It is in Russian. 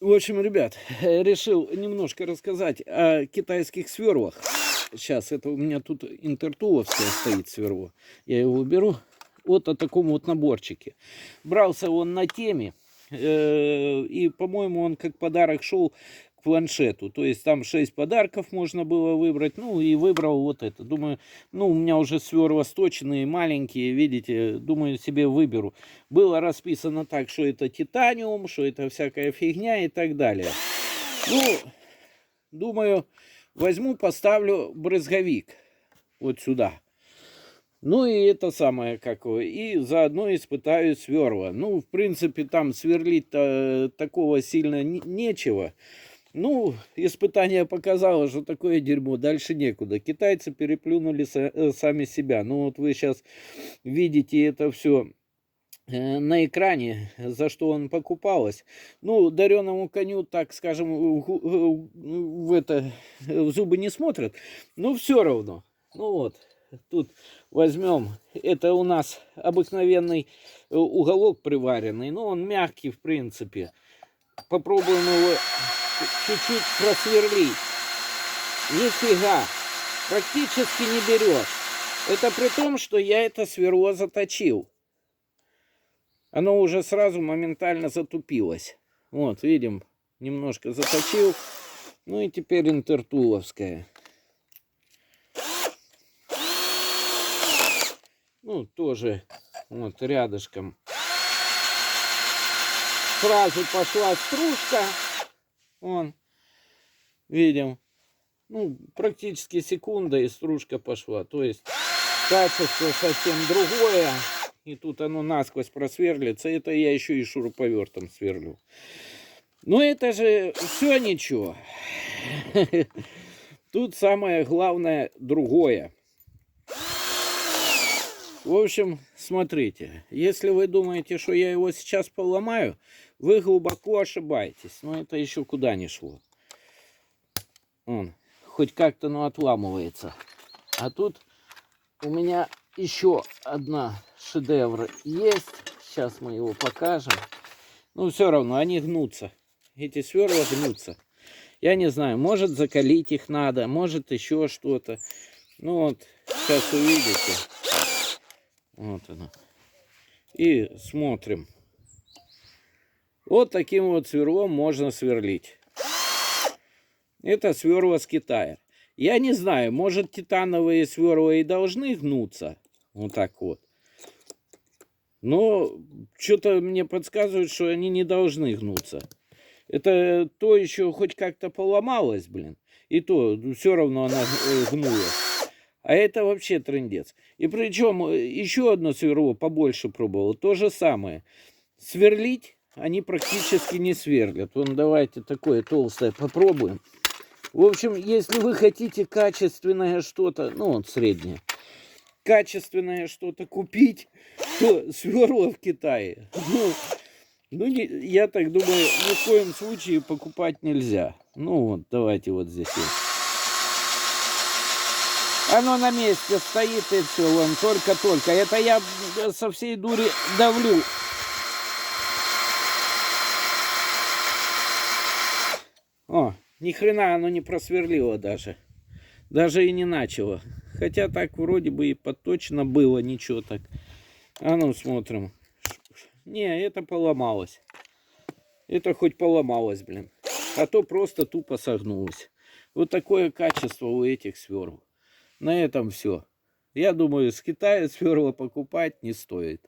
В общем, ребят, решил немножко рассказать о китайских сверлах. Сейчас, это у меня тут интертуловская стоит сверло. Я его беру. Вот о таком вот наборчике. Брался он на теме. И, по-моему, он как подарок шел к планшету. То есть там 6 подарков можно было выбрать. Ну и выбрал вот это. Думаю, ну у меня уже сверла сточенные, маленькие, видите. Думаю, себе выберу. Было расписано так, что это титаниум, что это всякая фигня и так далее. Ну, думаю, возьму, поставлю брызговик вот сюда. Ну и это самое какое. И заодно испытаю сверла. Ну, в принципе, там сверлить-то такого сильно нечего. Ну, испытание показало, что такое дерьмо. Дальше некуда. Китайцы переплюнули сами себя. Ну, вот вы сейчас видите это все на экране, за что он покупалось. Ну, дареному коню, так скажем, в зубы не смотрят. Но все равно. Ну вот. Тут возьмем, это у нас обыкновенный уголок приваренный, но он мягкий в принципе. Попробуем его чуть-чуть просверлить. Нифига, практически не берет. Это при том, что я это сверло заточил. Оно уже сразу моментально затупилось. Вот, видим, немножко заточил. Ну и теперь интертуловская. Ну, тоже вот рядышком. Сразу пошла стружка. Вон, видим. Ну, практически секунда, и стружка пошла. То есть качество совсем другое. И тут оно насквозь просверлится. Это я еще и шуруповертом сверлю. Но это же все ничего. Тут самое главное другое. В общем, смотрите, если вы думаете, что я его сейчас поломаю, вы глубоко ошибаетесь. Но это еще куда не шло. Он хоть как-то, но отламывается. А тут у меня еще одна шедевр есть. Сейчас мы его покажем. Но все равно они гнутся. Эти сверла гнутся. Я не знаю, может закалить их надо, может еще что-то. Ну вот, сейчас увидите. Вот оно. И смотрим. Вот таким вот сверлом можно сверлить. Это сверла с Китая. Я не знаю, может титановые сверла и должны гнуться. Вот так вот. Но что-то мне подсказывает, что они не должны гнуться. Это то еще хоть как-то поломалось, блин. И то все равно она гнула. А это вообще трындец. И причем еще одно сверло побольше пробовал. То же самое. Сверлить они практически не сверлят. Вон, давайте такое толстое попробуем. В общем, если вы хотите качественное что-то, ну вот среднее, качественное что-то купить, то сверла в Китае. Я так думаю, ни в коем случае покупать нельзя. Ну вот, давайте вот здесь вот. Оно на месте стоит и все, вон, только-только. Это я со всей дури давлю. О, ни хрена оно не просверлило даже. Даже и не начало. Хотя так вроде бы и подточено было, ничего так. А ну смотрим. Не, это поломалось. Это хоть поломалось, блин. А то просто тупо согнулось. Вот такое качество у этих сверл. На этом все. Я думаю, с Китая сверла покупать не стоит.